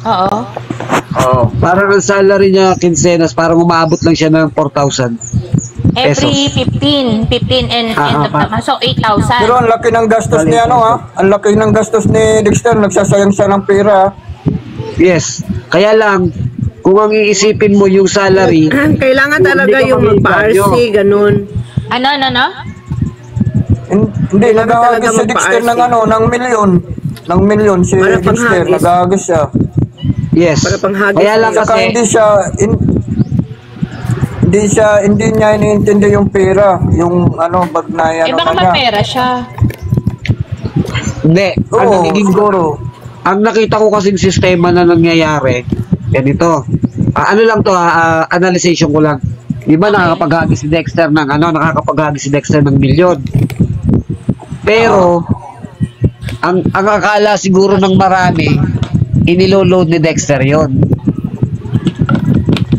Oo. Oo. Parang ang salary niya, quincenas, parang umaabot lang siya ng 4,000 pesos. Every 15 and end of the month. So, 8,000. Pero ang laki ng gastos ni ano ha. Ang laki ng gastos ni Dexter. Nagsasayang siya ng pera. Yes. Kaya lang, kung ang iisipin mo yung salary, Kailangan talaga hindi ka yung mag-ibanyo. magpa-RC, ganun. Ano? Hindi, Kailangan talaga nag-aagis si Dexter ng magpa-RC. ano, ng milyon. Ng milyon si Para Dexter. panghagis. Nag-aagis siya. yes. Para panghagis Kaya lang niya. Saka kasi, hindi niya iniintindi yung pera. Yung ano, pag na Eh, ano baka na niya. mapera siya. hindi. Ano, Oo, naging siguro. ang nakita ko kasing sistema na nangyayari, ganito. Ano lang to, analyzation ko lang. Di ba nakakapaghagis si Dexter ng milyon? Pero, ang akala siguro ng marami, iniloload ni Dexter yon.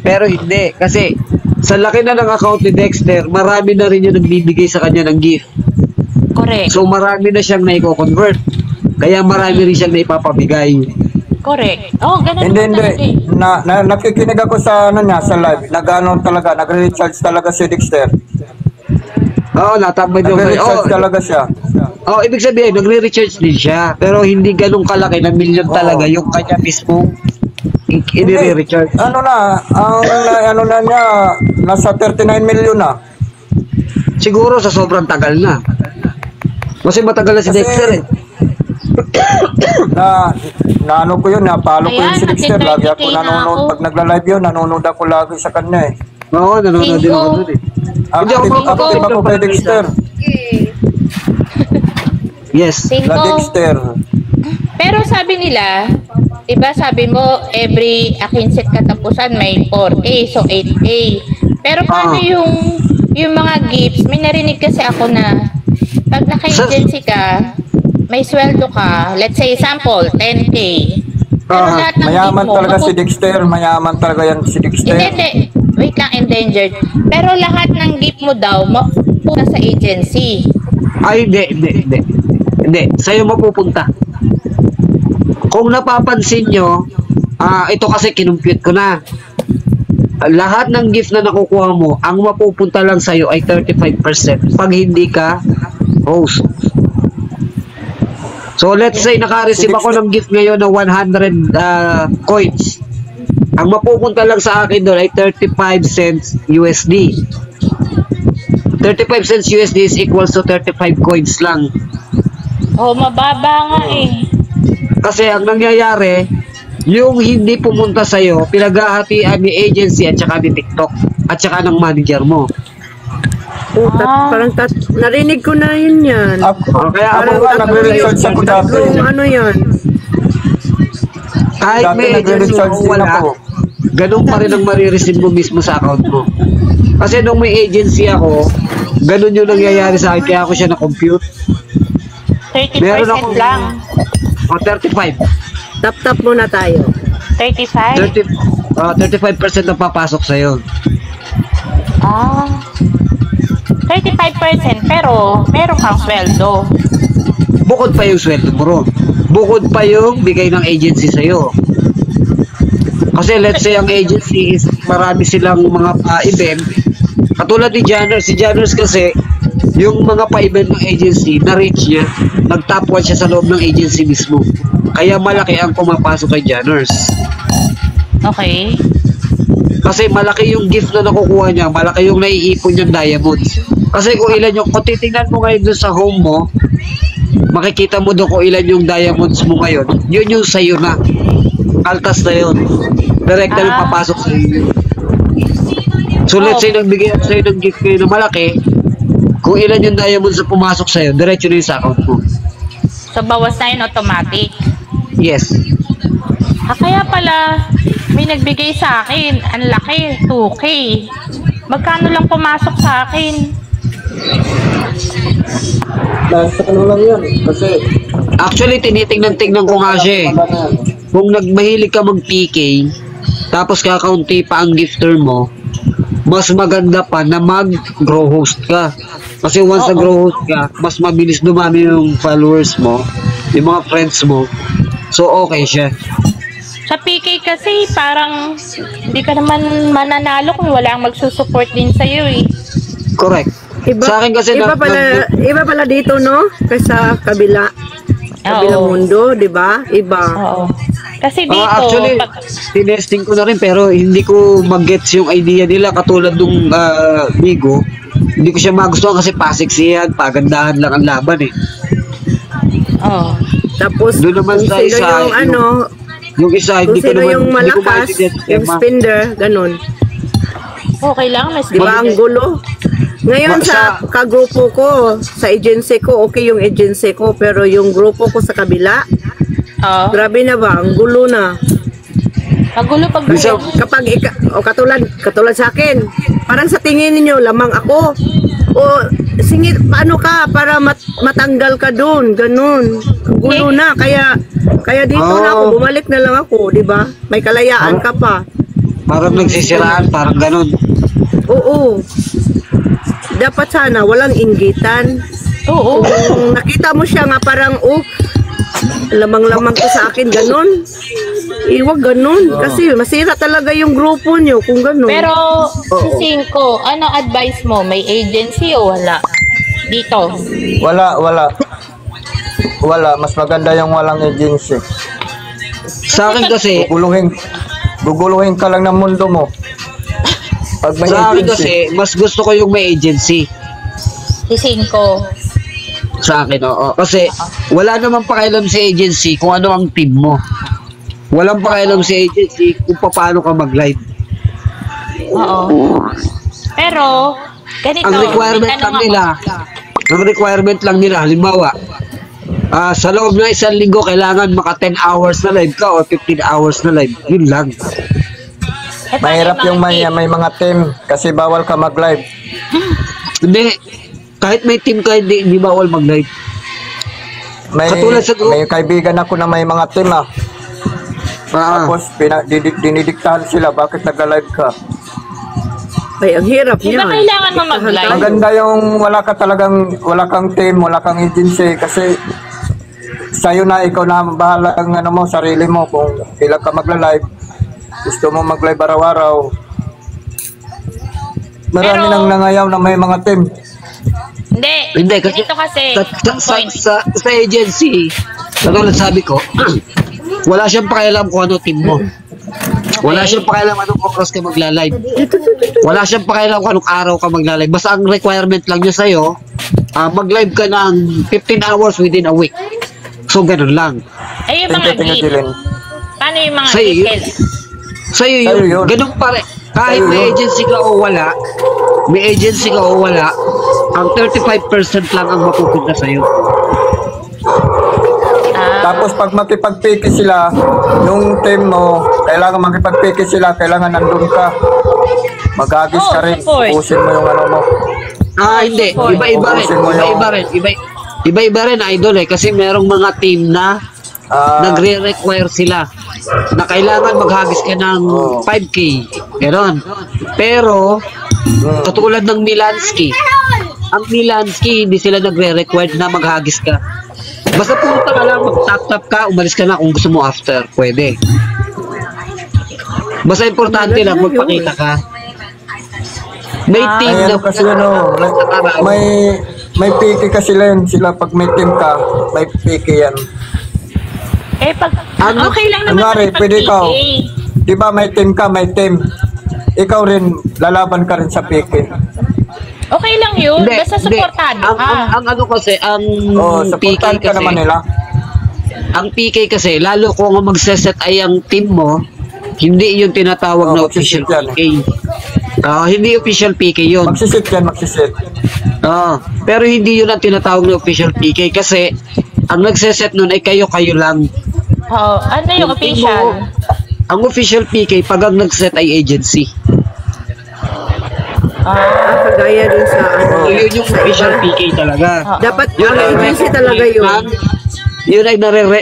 Pero hindi. Kasi, sa laki na ng account ni Dexter, marami na rin yung nagbibigay sa kanya ng gift. Correct. So, marami na siyang naiko-convert. Kaya marami rin siyang naipapabigay. Correct. Oh, ganun Hindi, naman hindi. talaga eh. Nakikinig ako sa ano niya, sa live. Nag-ano talaga, nagre-recharge talaga si Dexter. Oo, natambay doon. Nagre-recharge talaga siya. Oh, ibig sabihin, nagre-recharge din siya. Pero hindi ganun kalaki na milyon talaga yung kanya mismo i-recharge. Ano na, ano na niya, nasa 39 million na. Siguro sa sobrang tagal na. Kasi matagal na si Kasi- Dexter eh. na ano ko yun, napalo ko yun Ayan, si Dexter. Lagi ako 30K na nanonood. ako. Pag nagla-live yun, nanonood ako lagi sa kanya eh. Oo, nanonood din ako Cinco. doon eh. Hindi ako Active ako kay Dexter. Yes. La 5. Dexter. Pero sabi nila, diba sabi mo, every 15 katapusan may 4A, so 8A. Pero paano yung mga gifts, may narinig kasi ako na pag naka-agency ka, may sweldo ka, let's say example, 10K. Pero lahat ng Mayaman gift mo, talaga si Dexter. Mayaman talaga yan si Dexter. Hindi. Wait lang, endangered. Pero lahat ng gift mo daw, mapupunta sa agency. Ay, hindi. Sa'yo mapupunta. Kung napapansin nyo, ito kasi kinumpute ko na. Lahat ng gift na nakukuha mo, ang mapupunta lang sa'yo ay 35% pag hindi ka host. So let's say naka-receive ako ng gift ngayon na 100 coins. Ang mapupunta lang sa akin doon ay 35 cents USD. 35 cents USD is equals to 35 coins lang. Oh, mababa nga eh. Kasi ang nangyayari, yung hindi pumunta sa'yo, pinaghahatian ni agency at saka ni TikTok at saka ng manager mo. Parang narinig ko na yun yan. Ako Kaya nga, nagre-recharge ako dati. Ano yan? Kahit Dati may agency nagre-recharge o din wala, ako. ganun pa rin ang marireceive mo mismo sa account mo. Kasi nung may agency ako, ganun yung nangyayari sa akin, kaya ako siya na-compute. 30% Meron akong- lang. O 35. Tap-tap muna tayo. 35? 35% ang papasok sa'yo. Ah. 35% pero meron kang sweldo. Bukod pa yung sweldo mo ron. Bukod pa yung bigay ng agency sa'yo. Kasi let's say ang agency is marami silang mga pa-event. Katulad ni Janners. Si Janners kasi, yung mga pa-event ng agency, na-reach niya, nag-top 1 siya sa loob ng agency mismo. Kaya malaki ang pumapasok kay Janners. Okay. Kasi malaki yung gift na nakukuha niya, malaki yung naiipon niyang diamonds. Kasi kung titingnan mo ngayon doon sa home mo, makikita mo doon kung ilan yung diamonds mo ngayon, yun yung sa'yo na. Kaltas na yun. Direkta yung papasok sa iyo. So let's say nagbigay ako sa'yo ng gift kayo na malaki, kung ilan yung diamonds na pumasok sa'yo, diretso na yun sa account mo. So bawas na yun automatic. Yes. Kaya pala may nagbigay sa akin, ang laki, 2K. Magkano lang pumasok sa akin? Nasa ano lang yan. Kasi, Actually, tinitingnan ko nga siya eh. Kung mahilig ka mag-PK, tapos kakaunti pa ang gifter mo, mas maganda pa na mag-grow host ka. Kasi once nag-grow host ka, mas mabilis dumami yung followers mo, yung mga friends mo. So, okay siya. Sa PK kasi parang hindi ka naman mananalo kung wala ang magsusupport din sa'yo eh. Correct. Sa akin kasi iba pala dito, no? Kaysa kabilang Oo. mundo, di ba? Iba. Oo. Kasi dito, actually, tinesting ko na rin pero hindi ko mag-gets yung idea nila katulad nung Bigo. Hindi ko siya magustuhan kasi pasiksihan, pagandahan lang ang laban eh. Oo. Tapos, Doon naman kung sa sino isa, yung ano, Yung isa, kung hindi ko sino naman, yung hindi ko malakas, maintindihan yung yung tema. spender, ganun. Okay lang, mas Di ba ang gulo? Ngayon Sa- sa kagrupo ko, sa agency ko, okay yung agency ko, pero yung grupo ko sa kabila, Oo. grabe na ba? Ang gulo na. Magulo pag Bisa- Kapag katulad sa akin, parang sa tingin niyo lamang ako. O singit paano ka para matanggal ka doon, ganun. Ang gulo na kaya dito na ako, bumalik na lang ako, di ba? May kalayaan ka pa. Parang nagsisiraan, parang ganun. Oo. Dapat sana walang inggitan. Oo. Kung nakita mo siya nga parang lamang-lamang ko sa akin, ganun. Iwag ganun. Kasi masira talaga yung grupo nyo kung ganun. Pero, si Cinco, ano advice mo? May agency o wala? Dito. Wala. Mas maganda yung walang agency. Sa akin kasi, Guguluhin ka lang ng mundo mo. Pag may sa akin agency. kasi, mas gusto ko yung may agency. Si Cinco. Sa akin, oo. Kasi, wala naman pakialam sa agency kung ano ang team mo. Walang pakialam sa agency kung paano ka mag-live. Oo. Pero, ganito. Ang requirement may lang tanong nila, halimbawa, sa loob ng isang linggo, kailangan maka 10 hours na live ka o 15 hours na live. Yun lang. paano Mahirap yung mga may mga team kasi bawal ka mag-live. Hindi, kahit may team ka, hindi bawal mag-live. Katulad sa group. May kaibigan ako na may mga team Tapos dinidiktahan sila bakit nagla-live ka. Ay, ang hirap Di ba niyan. kailangan mo mag-live? Maganda yung wala kang team, wala kang agency kasi sa'yo na, ikaw na bahala ang sarili mo kung kailan ka magla-live. Gusto mo mag-live araw-araw. Marami Pero- nang nangayaw na may mga team. Hindi, kasi Ganito kasi. Point. sa agency, katulad sabi ko, wala siyang pakialam kung ano team mo. Wala siyang pakialam anong oras ka magla-live. Wala siyang pakialam kung anong araw ka magla-live. Basta ang requirement lang niya sa'yo, mag-live ka ng 15 hours within a week. So, ganun lang. Ay, yung mga Tingnan geek. Jilin. Paano yung mga Sa'yo geek? yun. Sa'yo Sa'yo yun. yun. Ganun pare. Kahit Sa'yo may yun. agency ka o wala, ang 35% lang ang mapupunta sa'yo. Tapos pag makipag-piki sila, nung team mo, kailangan makipag-piki sila, kailangan nandun ka. Mag-agis ka rin. support. Ubusin mo yung ano mo. Hindi. support. Iba-iba rin. Ubusin mo yung- Iba-iba rin. Iba-iba rin, idol eh. Kasi merong mga team na nagre-require sila na kailangan maghagis ka ng 5K. Ganon. Pero, katulad ng Milansky, ang Milansky, hindi sila nagre-require na maghagis ka. Basta punta ka lang, mag-tap-tap ka, umalis ka na kung gusto mo after. Pwede. Basta importante lang, magpakita ka. May team Ay, na ano kasi may piki kasi sila pag may team ka, may piki yan. Eh, Ano? okay lang naman Kunwari, pwede ikaw. makipag-PK. Di ba may team ka, may team. Ikaw rin, lalaban ka rin sa piki. Okay lang yun. Hindi, Basta hindi. supportado Ang, ka. ang ano kasi, ang PK Supportan ka kasi, naman nila. ang PK kasi, lalo kung ang magseset ay ang team mo, hindi yung tinatawag na official magsisit yan PK. Hindi official PK yun. Magsisit yan, magsisit. Pero hindi yun ang tinatawag na official PK kasi ang nagseset nun ay kayo-kayo lang. Ano yung team official? mo, ang official PK pag ang nagset ay agency. Kagaya dun sa So, yun yung official PK talaga. Dapat Yun ang ay agency talaga yun. Yun ay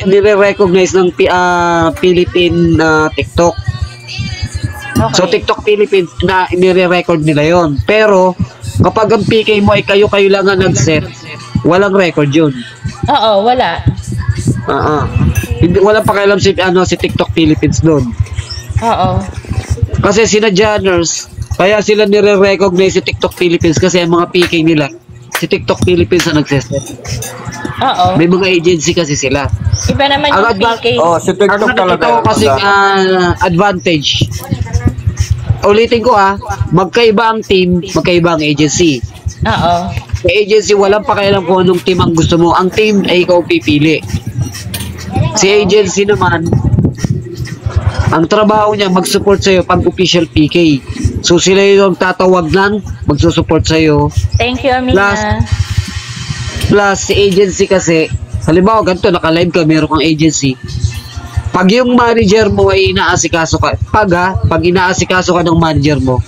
nire-recognize ng Philippine TikTok. Okay. So TikTok Philippines na nire-record nila yon. Pero kapag ang PK mo ay kayo-kayo lang ang nag-set, walang record yun. Oo, wala. Hindi, wala pakialam si TikTok Philippines doon. Oo. Kasi sina Janners, kaya sila nire-recognize si TikTok Philippines kasi ang mga PK nila, si TikTok Philippines ang nagseset. Oo. May mga agency kasi sila. Iba naman Ang yung adva- PK. Oh, si Ang TikTok nakikita talaga. ko kasi advantage. Ulitin ko magkaiba ang team, magkaiba ang agency. Oo. Sa agency, walang pakialam kung anong team ang gusto mo. Ang team ay ikaw pipili. Si agency naman, ang trabaho niya mag-support sa'yo pag official PK. So sila yung tatawag lang, magsusupport sa'yo. Thank you, Amina. Plus, si agency kasi, halimbawa ganito, naka-live ka, meron kang agency. Pag yung manager mo ay inaasikaso ka, pag inaasikaso ka ng manager mo,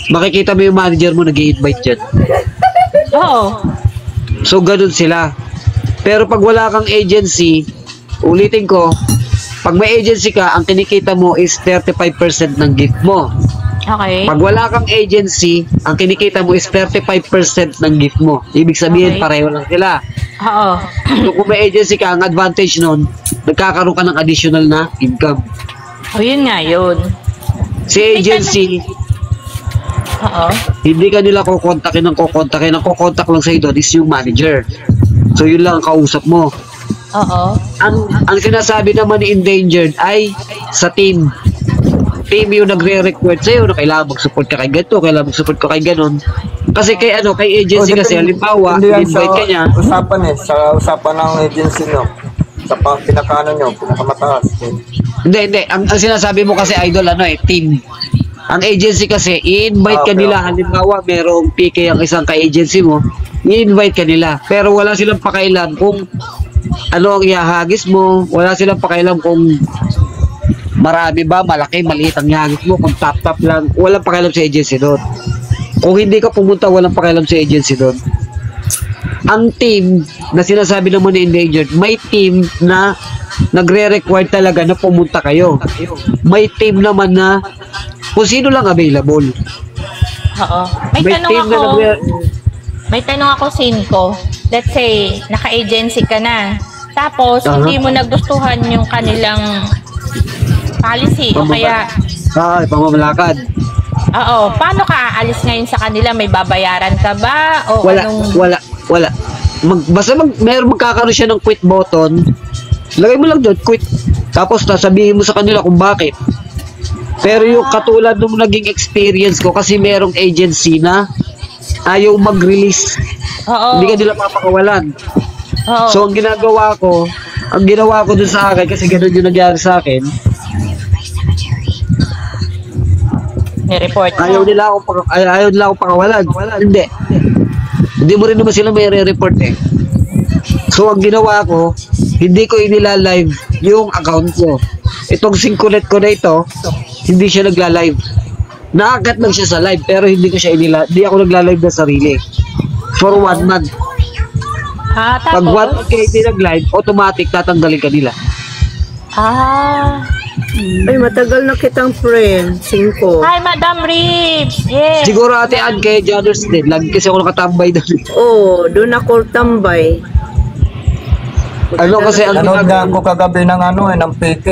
makikita mo yung manager mo nag-i-invite dyan. Oo. So, ganun sila. Pero pag wala kang agency, ulitin ko, pag may agency ka, ang kinikita mo is 35% ng gift mo. Okay. Pag wala kang agency, ang kinikita mo is 35% ng gift mo. Ibig sabihin, Okay. pareho lang sila. Oo. So, kung may agency ka, ang advantage nun, nagkakaroon ka ng additional na income. O, yun nga yun. Si agency, Oo. hindi ka nila kukontakin ng kukontakin. Ang kukontak lang sa'yo doon is yung manager. So, yun lang ang kausap mo. Oo. Ang sinasabi naman ni Endangered ay sa team. Team yung nagre-request sa'yo na kailangan mag-support ka kay ganito, kailangan mag-support ka kay ganon. Kasi kay agency kasi, halimbawa, Hindi yan invite ka niya. usapan sa usapan ng agency nyo. Sa pinakano nyo, pinakamataas. Hindi. Ang sinasabi mo kasi, idol, team. Ang agency kasi, i-invite ka Okay, nila. okay. Halimbawa, merong PK ang isang ka-agency mo, i-invite ka nila. Pero wala silang pakailan kung ano ang ihahagis mo. Wala silang pakailan kung marami ba, malaki, maliit ang ihagis mo, kung top lang. Walang pakailam sa agency doon. Kung hindi ka pumunta, walang pakailam sa agency doon. Ang team na sinasabi naman ni Endangered, may team na nagre-require talaga na pumunta kayo. May team naman na kung sino lang available. Oo. May tanong ako, Cinco. Let's say, naka-agency ka na. Tapos, hindi mo nagustuhan yung kanilang policy. O kaya, Pamamalakad. oo, paano ka aalis ngayon sa kanila? May babayaran ka ba? O anong... Wala. Meron magkakaroon siya ng quit button. Lagay mo lang doon, quit. Tapos sasabihin mo sa kanila kung bakit. Pero yung katulad nung naging experience ko, kasi merong agency na ayaw mag-release. Oo. Hindi ka nila papakawalan. Oo. So, ang ginawa ko dun sa akin, kasi ganun yung nangyari sa akin, Ni-report mo. ayaw nila ako pakawalan. Hindi mo rin naman sila may re-report eh. So, ang ginawa ko, hindi ko inila-live yung account ko. Itong Syncronet ko na ito, hindi siya nagla-live. Nakakat lang siya sa live, pero hindi ako nagla-live na sarili. For 1 month. Pag 1 Tapos? month kayo hindi nag-live, automatic tatanggalin ka nila. Ay, matagal na kitang friend. 5. Hi, Madam Ribs! Yes! Siguro ate Ann kay Janners din. Lagi kasi ako nakatambay doon. Oh, doon ako tambay. Ano kasi ang Nanood nga ako kagabi ng PK.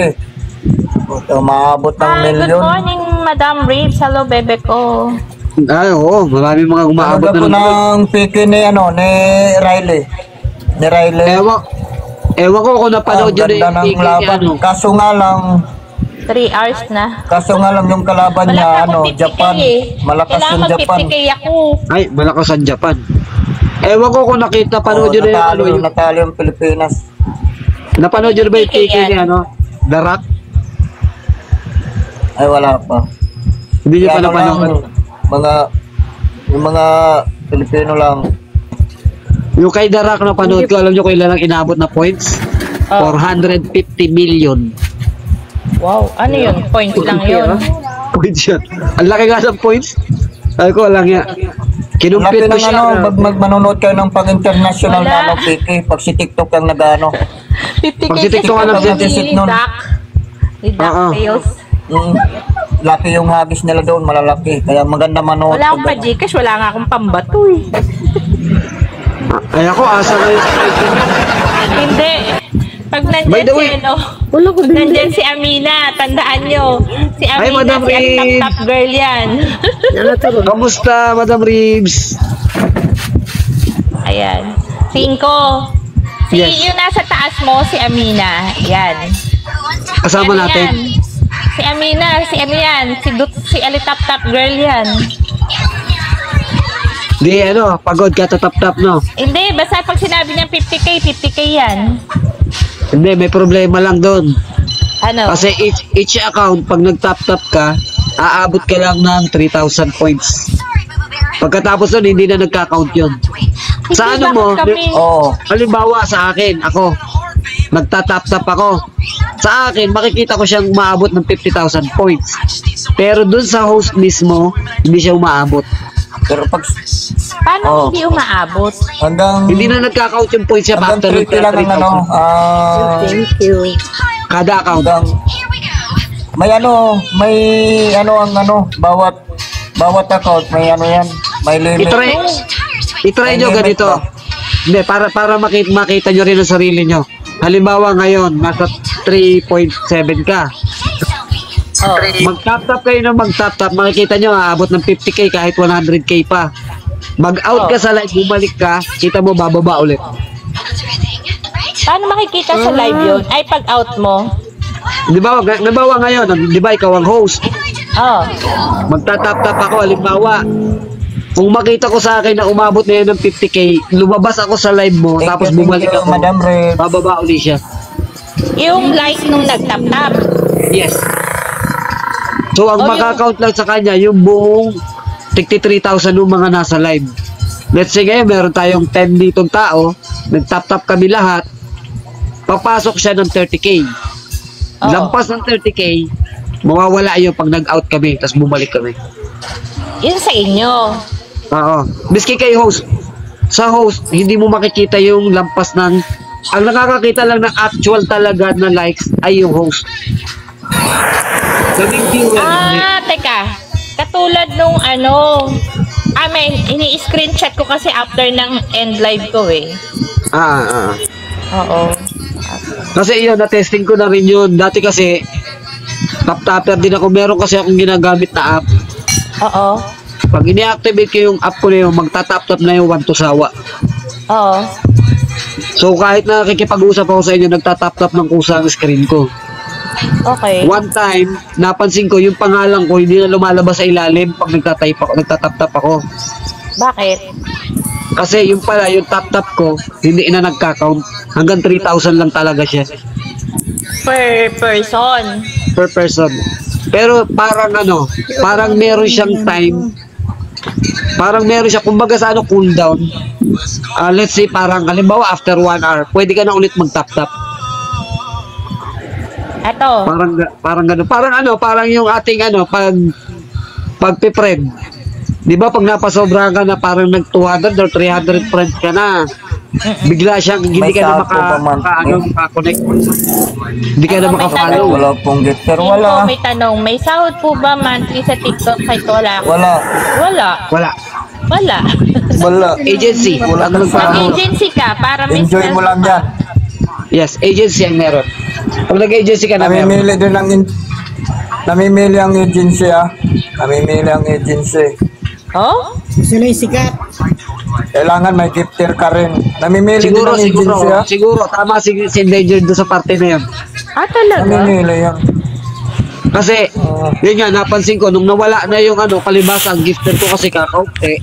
Maabot ng Hi, good milyon. morning, Madam Ribs. Hello, bebe ko. Oo, marami mga umaabot Nanood ako na ng PK ni Riley. Ni Riley. Ewan ko kung napanood yun ganda ng laban. Kaso nga lang, 3 hours na. yung kalaban Wala niya, pa akong 50K Japan. eh. Malakas Kailangan yung Japan. mag-50K ako. Ay, malakas ang Japan. Ewan ko kung napanood yun Natalo yung Pilipinas. napanood yun ba yung 50K PK ni yan. The Rock? Ay, wala pa. Hindi nyo pa Ano lang, napanood. yung mga Pilipino lang. Yung kay The Rock napanood ko, alam nyo kung ilan ang inabot na points? Oh. 450 million. Wow, ano yun? Points lang yun. Points yun. Ang laki nga ng points. Sabi ko, lang yan. Kinumpit Laki ko ng siya. manonood kayo ng pang-international Wala. na PK, pag si TikTok ang nag-ano. 50K Pag si TikTok ka lang visit nun. Ni Dak Oo. sales. Laki yung hagis nila doon, malalaki. Kaya maganda manood. Wala akong pa-Gcash, wala nga akong pambato eh. Ay ako, asa na yun. Hindi. Pag By nandyan the si way, ano, Wala ko pag din. nandyan si Amina, tandaan nyo. Si Ay, Amina, Madam si Rin. top girl yan. Yan na to. kamusta, Madam Reeves? Ayan. 5. Si Yes. yung nasa taas mo, si Amina. Yan. Kasama Ano natin. yan? Si Amina, si ano yan? Si Ali top girl yan. Di ano, pagod ka tatap-tap, no? Hindi, basta pag sinabi niya 50k yan. Hindi, may problema lang doon. Ano? Kasi each account, pag nag-tap-tap ka, aabot ka lang ng 3,000 points. Pagkatapos nun, hindi na nagka-count yun. Sa ano mo, Oo. halimbawa sa akin, ako, nagtatap-tap ako. Sa akin, makikita ko siyang maabot ng 50,000 points. Pero dun sa host mismo, hindi siya umaabot. Pero pag Paano hindi umaabot? hanggang Hindi na nagka-count yung points niya after hanggang 30 lang ang ano, 3,000. Thank you. Kada account. hanggang may ang bawat account may ano yan, may limit. I-try nyo May limit ganito. ba? Hindi, para makita nyo rin ang sarili nyo. Halimbawa ngayon, nasa 3.7 ka. Oh. Mag-tap-tap kayo ng mag-tap-tap, makikita nyo, aabot ng 50k kahit 100k pa. Mag-out ka sa live, bumalik ka, kita mo, bababa ulit. Paano makikita sa live yun? Ay, pag out mo. Di ba, ngayon, di ba, ikaw ang host. Oh. Magta-tap-tap ako, halimbawa, kung makita ko sa akin na umabot na yan ng 50k, lumabas ako sa live mo, tapos bumalik ako, Madam Red. bababa ulit siya. Yung like nung nagtap-tap. Yes. So, ang Oh, makakount lang sa kanya, yung buong 63,000 ng mga nasa live. Let's say ngayon, meron tayong 10 ditong tao, nag-tap-tap kami lahat, papasok siya ng 30k. Oh. Lampas ng 30k, mawawala yun pag nag-out kami, tapos bumalik kami. Yun sa inyo. Oo. Miski kay host. Sa host, hindi mo makikita yung lampas ng... Ang nakakakita lang ng actual talaga na likes ay yung host. Kaming viewer. Teka. Katulad nung ano, ini-screenshot ko kasi after ng end live ko eh. Oo. Kasi yun, na-testing ko na rin yun. Dati kasi, tap-tapper din ako. Meron kasi akong ginagamit na app. Oo. Pag ini-activate ko yung app ko na yun, magta-tap-tap na yung one to sawa. Oo. So kahit nakikipag-usap ako sa inyo, nagta-tap-tap ng kusa ang screen ko. Okay. One time, napansin ko yung pangalan ko hindi na lumalabas sa ilalim pag nagtatap-tap ako. Bakit? Kasi yung pala, yung tap-tap ko, hindi na nagka-count. Hanggang 3,000 lang talaga siya Per person. per person. Pero parang meron siyang time. Parang meron siya, kumbaga sa cooldown. Let's say parang, halimbawa after 1 hour, pwede ka na ulit mag-tap-tap. Eto. Parang gano'n. Parang yung ating pagpe-friend. Di ba pag napasobra ka na parang nag 200 or 300 friends ka na, bigla siyang hindi May ka na sahod po ba, man? maka-connect. Hindi ka na Ako, may maka-follow. Wala pong gift. Pero Sino wala. may tanong, may sahod po ba monthly sa TikTok? Kahit wala. Wala. Wala. Wala. Wala. Wala. Agency. Wala Ang nang sahod. Mag-agency ka para may Enjoy mo lang yan. Yes, agency ang meron. Pag nag-agency ka na meron. Namimili din namimili ang agency Namimili ang agency. Oh? Sino yung sikat? Kailangan may gifter ka rin. Namimili Siguro, din ang agency siguro. Tama si Endangered doon sa parte na yun. Talaga? Namimili yan. Kasi, yun nga, napansin ko, nung nawala na yung palibasa, ang gifter ko kasi kakaunti,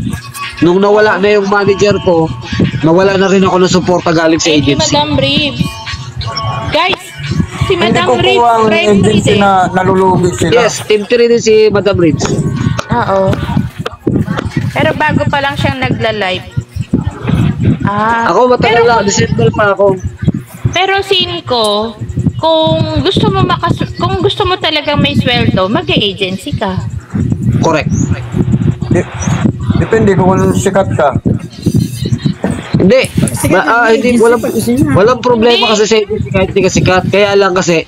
nung nawala na yung manager ko, nawala na rin ako ng suporta galing sa Eh, si agency. Madam Reeves. Guys, si Hindi Madam ko po Reeves, ang friend agency din. na nalulugi sila. Yes, team 3 din si Madam Reeds. Oo. Pero bago pa lang siyang nagla-live. Ako matagal na, December pa ako. Pero sin ko, kung gusto mo talagang may sweldo, mag-agency ka. Correct. Depende kung sikat ka. Hindi. Walang problema kasi sa agency kahit hindi ka sikat. Kaya lang kasi,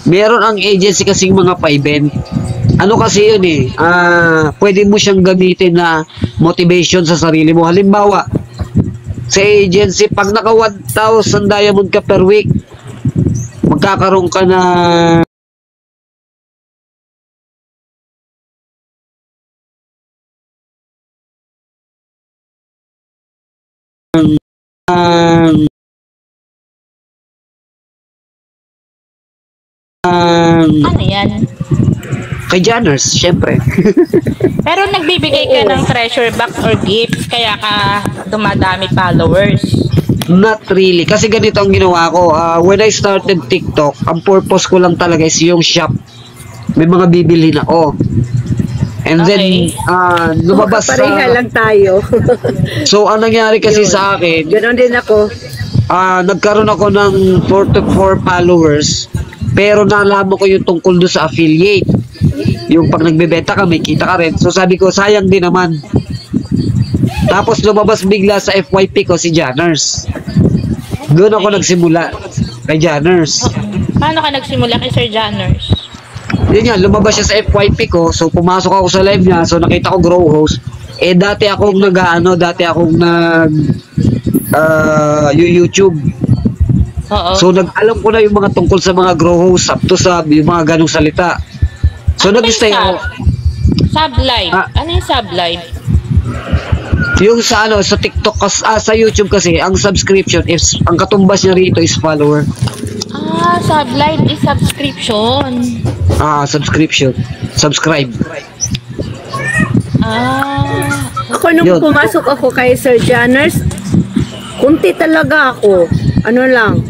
meron ang agency kasing mga pa-event. Ano kasi yun pwede mo siyang gamitin na motivation sa sarili mo. Halimbawa, sa agency, pag naka 1,000 diamond ka per week, magkakaroon ka na Ano yan? kay Janners, syempre. Pero nagbibigay ka ng treasure box or gifts kaya ka dumadami followers. Not really. Kasi ganito ang ginawa ko. When I started TikTok, ang purpose ko lang talaga is yung shop. May mga bibilhin ako. And then, lumabas Pareha lang tayo. So, ang nangyari kasi sa akin, Ganon din ako. nagkaroon ako ng 44 followers. Pero nalaman ko yung tungkol doon sa affiliate. Yung pag nagbebenta ka, may kita ka rin. So sabi ko, sayang din naman. Tapos lumabas bigla sa FYP ko si Janners. Doon ako nagsimula kay Janners. Paano ka nagsimula kay Sir Janners? Yun nga, lumabas siya sa FYP ko. So pumasok ako sa live niya. So nakita ko grow host. Dati akong YouTube. Oo. So alam ko na yung mga tungkol sa mga grow host, up to sub, yung mga ganong salita. So Ano ba nag-stay yung ako. Sublive. Ano yung sublive? Yung sa sa TikTok sa YouTube kasi ang subscription is ang katumbas niya rito is follower. Sublive is subscription. Subscription. Subscribe. Ako nung Yun. pumasok ako kay Sir Janners, kunti talaga ako. Ano lang,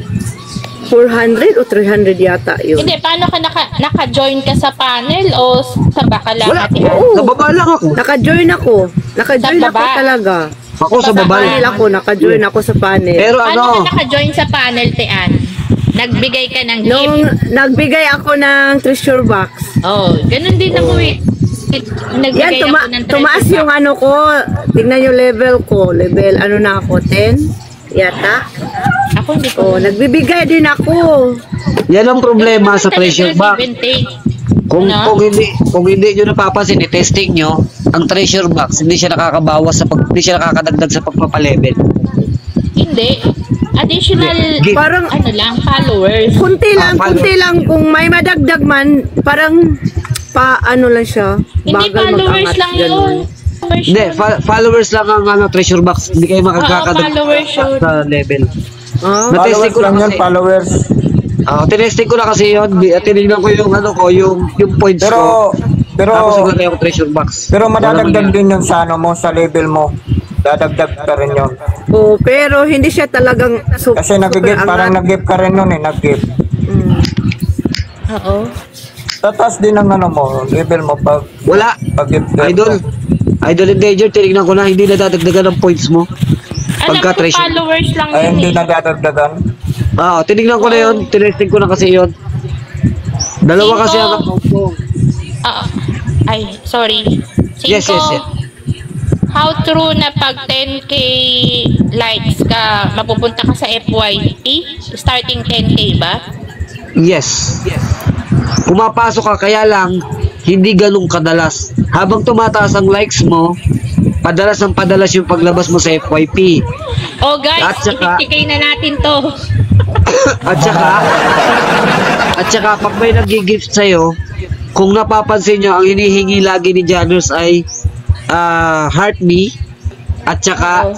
400 o 300 yata yun. Hindi, paano ka naka-join ka sa panel o sa baka lang Wala. ate? Oo. Sa baba lang ako. Naka-join ako. Naka-join Sa ako baba? talaga. Ako sa baba Panel lang. ako, naka-join ako sa panel. Pero Paano ka naka-join sa panel, Tean? Nagbigay ka ng Nung gift? nagbigay ako ng treasure box, Oh, ganun din ako eh. yan, Nagbigay ako ng tumaas treasure yung box. ano ko. Tingnan yung level ko. Level ano na ako, 10 yata. Ako hindi ko. Oh, nagbibigay din ako. yan ang problema sa treasure box. Kung Ano? kung hindi niyo napapansin, i-testing niyo, ang treasure box hindi siya nakakabawas hindi siya nakakadagdag sa pagpapalevel. Hindi. Additional, Gift. Parang ano lang, followers. kunti lang, follow. kunti lang. Kung may madagdag man, parang ano lang siya. Hindi, Bagal followers mag-angat, lang ganun. yun. Hindi, followers lang ang treasure box. Hindi kayo makakadagdag followers yun. sa level. Ah, Na-testing Followers ko na lang yan, kasi. followers. Tinesting ko na kasi yun. Tinignan ko yung yung points ko. Pero, Tapos naglagay ako treasure box. pero madadagdag Walang din yun sa ano mo, sa level mo. Dadagdag ka rin yun. oh, pero hindi siya talagang Kasi nag-gift, parang nag-gift ka rin nun nag-gift. Oo. Tataas din ang ano mo, level mo Wala. pag-gift ka. Idol Endanger, tinignan ko na, hindi nadadagdagan ng points mo. Alam ko, Pagka-treasure. followers lang Ay, yun hindi eh. nadadagdagan. Tinignan ko na yun, tinesting ko na kasi yun. Dalawa Cinco. kasi ang account ko. Ay, sorry. Yes, yes, yes. How true na pag 10k likes ka, mapupunta ka sa FYP? Starting 10k ba? Yes. Pumapasok ka, kaya lang, hindi ganun kadalas. Habang tumataas ang likes mo, padalas yung paglabas mo sa FYP. Oh guys, At saka- itiktikay na natin to. At saka pag may nag-gift sa'yo, kung napapansin nyo, ang hinihingi lagi ni Janners ay Heart Me at saka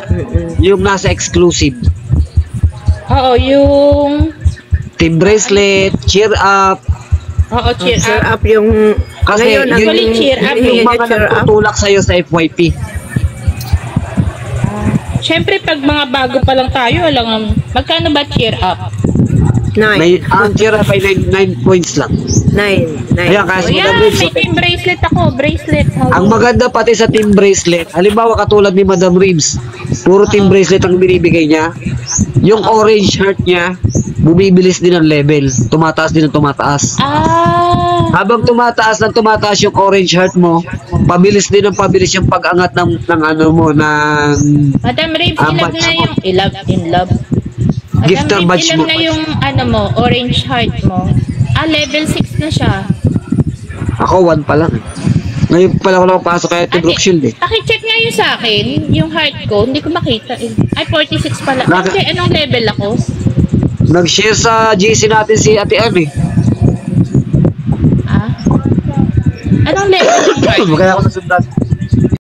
yung nasa exclusive. Oo, yung... Team Bracelet, Cheer Up, Oo, cheer cheer up. up yung kasi ngayon, ang Actually, cheer up hinihingi yung niya, mga cheer up. nagtutulak sa'yo sa FYP. Siyempre, pag mga bago pa lang tayo, alam magkano ba cheer up? 9. Ang Cheer Up ay 9 points lang. 9. Ayan, O kasi yan, may team bracelet ako. Bracelet. ang maganda pati sa team bracelet, halimbawa katulad ni Madam Reeves, puro team bracelet ang binibigay niya. Yung orange heart niya, bumibilis din ang level. Tumataas din ang tumataas. Habang tumataas yung orange heart mo, pabilis din ang pabilis yung pag-angat ng ano mo, ng Madam Reeves, ilag badge na mo. yung... In love. Gifter Madam badge Reeves, mo. ilag na yung ano mo, orange heart mo. Level 6 na siya. Ako 1 pa lang. Ngayon pala ako nakapasok kaya ito Brook Shield eh. Pakicheck nga yung sa akin, yung heart ko, hindi ko makita eh. Ay, 46 pala. Bakit? Kasi anong level ako? Nag-share sa GC natin si Ate Ann eh. Ah? Anong level ng Prime? Kaya ako nasundan.